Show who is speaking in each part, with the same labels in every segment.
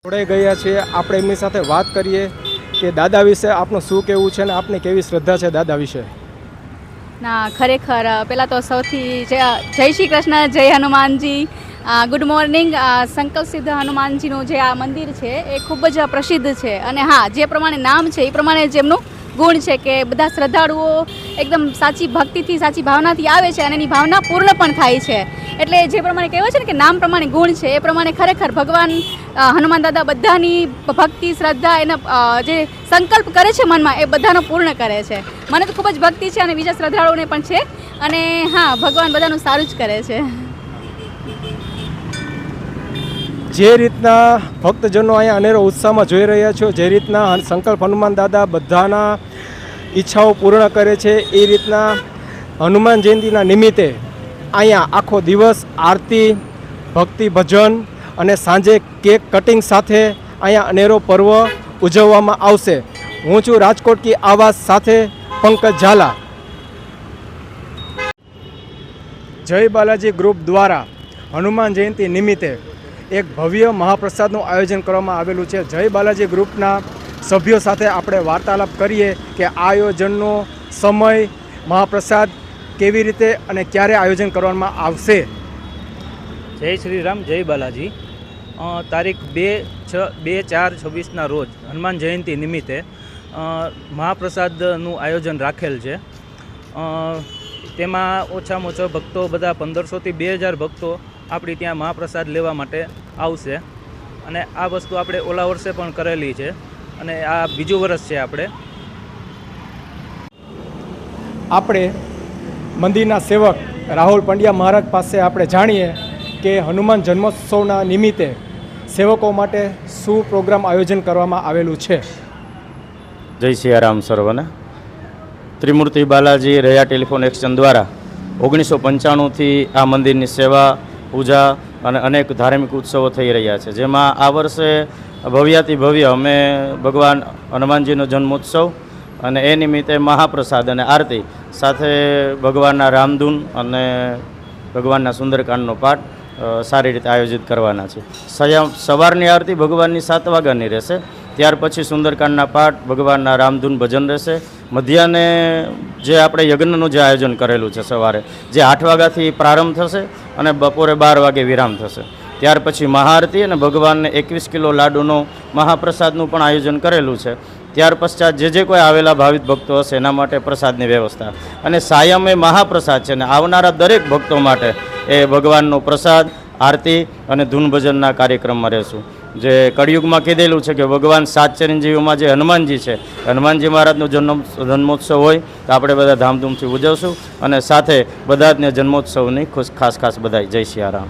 Speaker 1: જોડાઈ ગયા છીએ। આપણે એમની સાથે વાત કરીએ કે દાદા વિશે આપનું શું કહેવું છે અને આપની કેવી શ્રદ્ધા છે દાદા વિશે।
Speaker 2: ના ખરેખર પહેલાં તો સૌથી જય શ્રી કૃષ્ણ, જય હનુમાનજી, ગુડ મોર્નિંગ। સંકલ્પ સિદ્ધ હનુમાનજીનું જે આ મંદિર છે એ ખૂબ જ પ્રસિદ્ધ છે અને હા, જે પ્રમાણે નામ છે એ પ્રમાણે જેમનું ગુણ છે કે બધા શ્રદ્ધાળુઓ એકદમ સાચી ભક્તિથી, સાચી ભાવનાથી આવે છે અને એની ભાવના પૂર્ણ પણ થાય છે। એટલે જે પ્રમાણે કહેવાય છે ને કે નામ પ્રમાણે ગુણ છે, એ પ્રમાણે ખરેખર ભગવાન હનુમાન દાદા બધાની ભક્તિ, શ્રદ્ધા, એના જે સંકલ્પ કરે છે મનમાં એ બધાનો પૂર્ણ કરે છે। મને તો ખૂબ જ ભક્તિ છે અને બીજા શ્રદ્ધાળુઓને પણ છે અને હા, ભગવાન બધાનું સારું જ કરે છે।
Speaker 1: જે રીતના ભક્તજનો અહીંયા અનેરો ઉત્સાહમાં જોઈ રહ્યા છો, જે રીતના સંકલ્પ હનુમાન દાદા બધાના ઈચ્છાઓ પૂર્ણ કરે છે, એ રીતના હનુમાન જયંતિના નિમિત્તે અહીંયા આખો દિવસ આરતી, ભક્તિ ભજન અને સાંજે કેક કટિંગ સાથે અહીંયા અનેરો પર્વ ઉજવવામાં આવશે। હું છું રાજકોટ કી આવાજ સાથે પંકજ ઝાલા। જય બાલાજી ગ્રુપ દ્વારા હનુમાન જયંતિ નિમિત્તે એક ભવ્ય મહાપ્રસાદનું આયોજન કરવામાં આવેલું છે। જય બાલાજી ગ્રુપના સભ્યો સાથે આપણે વાર્તાલાપ કરીએ કે આ આયોજનનો સમય, મહાપ્રસાદ કેવી રીતે અને ક્યારે આયોજન કરવામાં આવશે।
Speaker 3: જય શ્રી રામ, જય બાલાજી। તારીખ 2/4/26ના રોજ હનુમાન જયંતિ નિમિત્તે મહાપ્રસાદનું આયોજન રાખેલ છે। તેમાં ઓછામાં ઓછા ભક્તો બધા 1500થી 2000 ભક્તો આપણી ત્યાં મહાપ્રસાદ લેવા માટે આવશે અને આ વસ્તુ આપણે ઓલા વર્ષે પણ કરેલી છે અને આ બીજું વર્ષ છે।
Speaker 1: આપણે મંદિરના સેવક રાહુલ પંડ્યા મહારાજ પાસે આપણે જાણીએ કે હનુમાન જન્મોત્સવના નિમિત્તે સેવકો માટે શું પ્રોગ્રામ આયોજન કરવામાં આવેલું છે।
Speaker 4: જય સિયારામ સર્વને। ત્રિમૂર્તિ બાલાજી રહ્યા ટેલિફોન એક્સચેન્જ દ્વારા 1995થી આ મંદિરની સેવા, પૂજા અને અનેક ધાર્મિક ઉત્સવો થઈ રહ્યા છે, જેમાં આ વર્ષે ભવ્યાતિ ભવ્ય અમે ભગવાન હનુમાનજીનો જન્મોત્સવ અને એ નિમિત્તે મહાપ્રસાદ અને આરતી સાથે ભગવાનના રામધૂન અને ભગવાનના સુંદરકાંડનો પાઠ સારી રીતે આયોજિત કરવાના છે। સવારની આરતી ભગવાનની 7 વાગ્યાની રહેશે, ત્યાર પછી સુંદરકાંડના પાઠ, ભગવાનના રામધૂન ભજન રહેશે। મધ્યાહ્ને જે આપણે યજ્ઞનું જે આયોજન કરેલું છે સવારે, જે 8 વાગ્યાથી પ્રારંભ થશે અને બપોરે 12 વાગે વિરામ થશે। ત્યાર પછી મહાઆરતી અને ભગવાનને 21 કિલો લાડુનો મહાપ્રસાદનું પણ આયોજન કરેલું છે। ત્યાર પશ્ચાત જે કોઈ આવેલા ભાવિક ભક્તો હશે એના માટે પ્રસાદની વ્યવસ્થા અને સાયમે મહાપ્રસાદ છે અને આવનારા દરેક ભક્તો માટે એ ભગવાનનો પ્રસાદ, આરતી અને ધૂન ભજનના કાર્યક્રમમાં રહેશું। જે કળિયુગમાં કીધેલું છે કે ભગવાન 7 ચિરંજીવીમાં જે હનુમાનજી છે, હનુમાનજી મહારાજનો જન્મોત્સવ હોય તો આપણે બધા ધામધૂમથી ઉજવશું અને સાથે બધા જ જન્મોત્સવની ખાસ બધાય જય સિયારામ।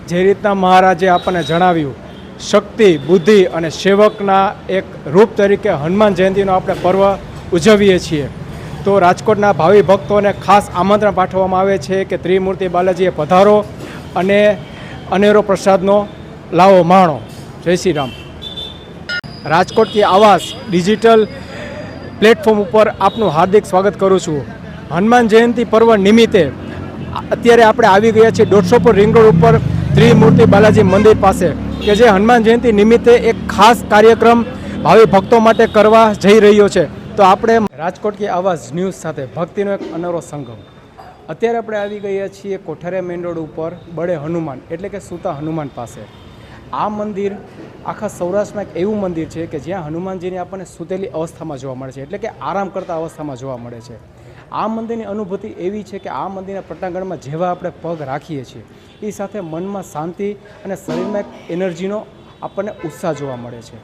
Speaker 1: જે રીતના મહારાજે આપણને જણાવ્યું, શક્તિ, બુદ્ધિ અને સેવકના એક રૂપ તરીકે હનુમાન જયંતિનો આપણે પર્વ ઉજવીએ છીએ, તો રાજકોટના ભાવિ ભક્તોને ખાસ આમંત્રણ પાઠવવામાં આવે છે કે ત્રિમૂર્તિ બાલાજીએ પધારો અને અનેરો પ્રસાદનો લાવો માણો। જય શ્રી રામ। રાજકોટ કી આવાજ ડિજિટલ પ્લેટફોર્મ ઉપર આપનું હાર્દિક સ્વાગત કરું છું। હનુમાન જયંતિ પર્વ નિમિત્તે અત્યારે આપણે આવી ગયા છીએ 150 રિંગ રોડ ઉપર ત્રિમૂર્તિ બાલાજી મંદિર પાસે, કે જે હનુમાન જયંતિ નિમિત્તે એક ખાસ કાર્યક્રમ ભાવિ ભક્તો માટે કરવા જઈ રહ્યો છે। તો આપણે રાજકોટ કી આવાજ ન્યૂઝ સાથે ભક્તિનો એક અનેરો સંગમ। અત્યારે આપણે આવી ગયા છીએ કોઠારિયા મેઇન રોડ ઉપર બળે હનુમાન એટલે કે સૂતા હનુમાન પાસે। આ મંદિર આખા સૌરાષ્ટ્રમાં એક એવું મંદિર છે કે જ્યાં હનુમાનજીને આપણને સૂતેલી અવસ્થામાં જોવા મળે છે, એટલે કે આરામ કરતા અવસ્થામાં જોવા મળે છે। આ મંદિરની અનુભૂતિ એવી છે કે આ મંદિરના પટાંગણમાં જેવા આપણે પગ રાખીએ છીએ એ સાથે મનમાં શાંતિ અને શરીરમાં એક એનર્જીનો આપણને ઉત્સાહ જોવા મળે છે।